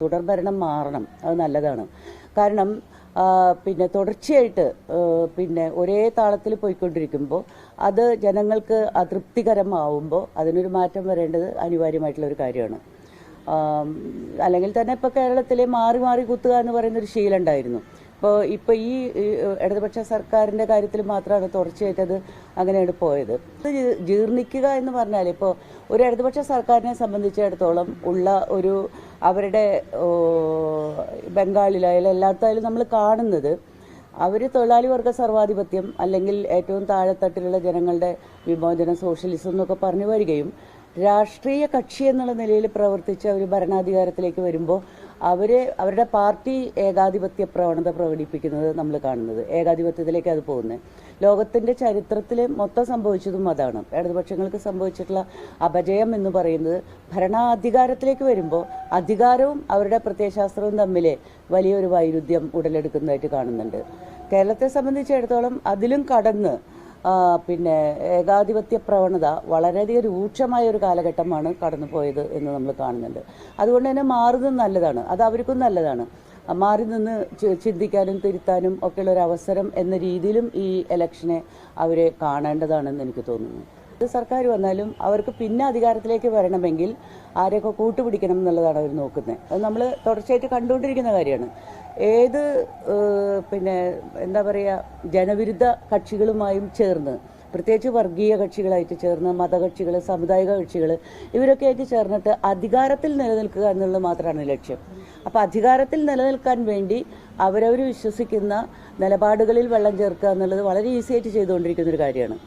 തുടർഭരണം മാറണം, അത് നല്ലതാണ്. കാരണം പിന്നെ തുടർച്ചയായിട്ട് പിന്നെ ഒരേ താളത്തിൽ പോയിക്കൊണ്ടിരിക്കുമ്പോൾ അത് ജനങ്ങൾക്ക് അതൃപ്തികരമാവുമ്പോൾ അതിനൊരു മാറ്റം വരേണ്ടത് അനിവാര്യമായിട്ടുള്ള ഒരു കാര്യമാണ്. അല്ലെങ്കിൽ തന്നെ ഇപ്പോൾ കേരളത്തിൽ മാറി മാറി കുത്തുക എന്ന് പറയുന്നൊരു ശീലം ഉണ്ടായിരുന്നു. ഇപ്പോൾ ഈ ഇടതുപക്ഷ സർക്കാരിൻ്റെ കാര്യത്തിൽ മാത്രമാണ് തുടർച്ചയായിട്ട് അത് അങ്ങനെയാണ് പോയത്. ജീർണിക്കുക എന്ന് പറഞ്ഞാൽ ഇപ്പോൾ ഒരു ഇടതുപക്ഷ സർക്കാരിനെ സംബന്ധിച്ചിടത്തോളം ഉള്ള ഒരു അവരുടെ ബംഗാളിലായാലും എല്ലായിടത്തായാലും നമ്മൾ കാണുന്നത് അവർ തൊഴിലാളി വർഗ സർവാധിപത്യം അല്ലെങ്കിൽ ഏറ്റവും താഴെത്തട്ടിലുള്ള ജനങ്ങളുടെ വിമോചനം, സോഷ്യലിസം എന്നൊക്കെ പറഞ്ഞു വരികയും രാഷ്ട്രീയ കക്ഷി എന്നുള്ള നിലയിൽ പ്രവർത്തിച്ച് അവർ ഭരണാധികാരത്തിലേക്ക് വരുമ്പോൾ അവരുടെ പാർട്ടി ഏകാധിപത്യ പ്രവണത പ്രകടിപ്പിക്കുന്നത് നമ്മൾ കാണുന്നത്. ഏകാധിപത്യത്തിലേക്ക് അത് പോകുന്നത് ലോകത്തിൻ്റെ ചരിത്രത്തിൽ മൊത്തം സംഭവിച്ചതും അതാണ്. ഇടതുപക്ഷങ്ങൾക്ക് സംഭവിച്ചിട്ടുള്ള അപജയം എന്ന് പറയുന്നത് ഭരണാധികാരത്തിലേക്ക് വരുമ്പോൾ അധികാരവും അവരുടെ പ്രത്യയശാസ്ത്രവും തമ്മിൽ വലിയൊരു വൈരുദ്ധ്യം ഉടലെടുക്കുന്നതായിട്ട് കാണുന്നുണ്ട്. കേരളത്തെ സംബന്ധിച്ചിടത്തോളം അതിലും കടന്ന് പിന്നെ ഏകാധിപത്യ പ്രവണത വളരെയധികം രൂക്ഷമായ ഒരു കാലഘട്ടമാണ് കടന്നുപോയത് എന്ന് നമ്മൾ കാണുന്നുണ്ട്. അതുകൊണ്ട് തന്നെ മാറുന്നത് നല്ലതാണ്, അത് അവർക്കും നല്ലതാണ്. മാറി നിന്ന് ചിന്തിക്കാനും തിരുത്താനും ഒക്കെയുള്ള ഒരു അവസരം എന്ന രീതിയിലും ഈ ഇലക്ഷനെ അവർ കാണേണ്ടതാണെന്ന് എനിക്ക് തോന്നുന്നു. ഇത് സർക്കാർ വന്നാലും അവർക്ക് പിന്നെ അധികാരത്തിലേക്ക് വരണമെങ്കിൽ ആരെയൊക്കെ കൂട്ടുപിടിക്കണം എന്നുള്ളതാണ് അവർ നോക്കുന്നത്. അത് നമ്മൾ തുടർച്ചയായിട്ട് കണ്ടുകൊണ്ടിരിക്കുന്ന കാര്യമാണ്. ഏത് പിന്നെ എന്താ പറയുക, ജനവിരുദ്ധ കക്ഷികളുമായും ചേർന്ന്, പ്രത്യേകിച്ച് വർഗീയ കക്ഷികളായിട്ട് ചേർന്ന്, മതകക്ഷികൾ, സാമുദായിക കക്ഷികൾ, ഇവരൊക്കെ ആയിട്ട് ചേർന്നിട്ട് അധികാരത്തിൽ നിലനിൽക്കുക എന്നുള്ളത് മാത്രമാണ് ലക്ഷ്യം. അപ്പോൾ അധികാരത്തിൽ നിലനിൽക്കാൻ വേണ്ടി അവരവർ വിശ്വസിക്കുന്ന നിലപാടുകളിൽ വെള്ളം ചേർക്കുക എന്നുള്ളത് വളരെ ഈസി ആയിട്ട് ചെയ്തുകൊണ്ടിരിക്കുന്നൊരു കാര്യമാണ്.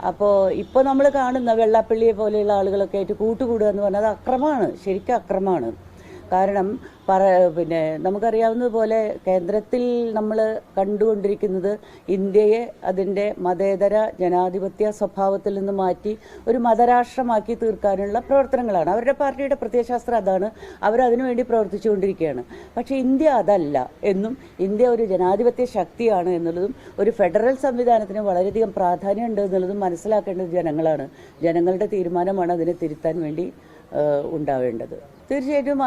അപ്പോൾ ഇപ്പോൾ നമ്മൾ കാണുന്ന വെള്ളാപ്പള്ളിയെ പോലെയുള്ള ആളുകളൊക്കെ ആയിട്ട് കൂട്ടുകൂടുക എന്ന് പറഞ്ഞാൽ അത് അക്രമമാണ്, ശരിക്കും അക്രമമാണ്. കാരണം പിന്നെ നമുക്കറിയാവുന്നതുപോലെ കേന്ദ്രത്തിൽ നമ്മൾ കണ്ടുകൊണ്ടിരിക്കുന്നത് ഇന്ത്യയെ അതിൻ്റെ മതേതര ജനാധിപത്യ സ്വഭാവത്തിൽ നിന്ന് മാറ്റി ഒരു മതരാഷ്ട്രമാക്കി തീർക്കാനുള്ള പ്രവർത്തനങ്ങളാണ്. അവരുടെ പാർട്ടിയുടെ പ്രത്യയശാസ്ത്രം അതാണ്, അവരതിനുവേണ്ടി പ്രവർത്തിച്ചുകൊണ്ടിരിക്കുകയാണ്. പക്ഷേ ഇന്ത്യ അതല്ല എന്നും ഇന്ത്യ ഒരു ജനാധിപത്യ ശക്തിയാണ് എന്നുള്ളതും ഒരു ഫെഡറൽ സംവിധാനത്തിന് വളരെയധികം പ്രാധാന്യമുണ്ട് എന്നുള്ളതും മനസ്സിലാക്കേണ്ടത് ജനങ്ങളാണ്. ജനങ്ങളുടെ തീരുമാനമാണ് അതിനെ തിരുത്താൻ വേണ്ടി ഉണ്ടാവേണ്ടത്. തീർച്ചയായിട്ടും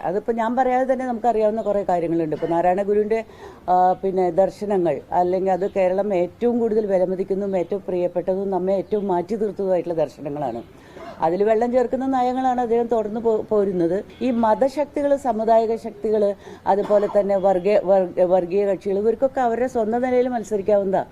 അതിപ്പോൾ ഞാൻ പറയാതെ തന്നെ നമുക്കറിയാവുന്ന കുറേ കാര്യങ്ങളുണ്ട്. ഇപ്പോൾ നാരായണ ഗുരുവിൻ്റെ പിന്നെ ദർശനങ്ങൾ, അല്ലെങ്കിൽ അത് കേരളം ഏറ്റവും കൂടുതൽ വിലമതിക്കുന്നതും ഏറ്റവും പ്രിയപ്പെട്ടതും നമ്മെ ഏറ്റവും മാറ്റി നിർത്തുന്നതായിട്ടുള്ള ദർശനങ്ങളാണ്. അതിൽ വെള്ളം ചേർക്കുന്ന നയങ്ങളാണ് അദ്ദേഹം തുടർന്ന് പോരുന്നത്. ഈ മതശക്തികൾ, സാമുദായിക ശക്തികൾ, അതുപോലെ തന്നെ വർഗീയ കക്ഷികൾ, ഇവർക്കൊക്കെ അവരുടെ സ്വന്തം നിലയിൽ മത്സരിക്കാവുന്നതാണ്.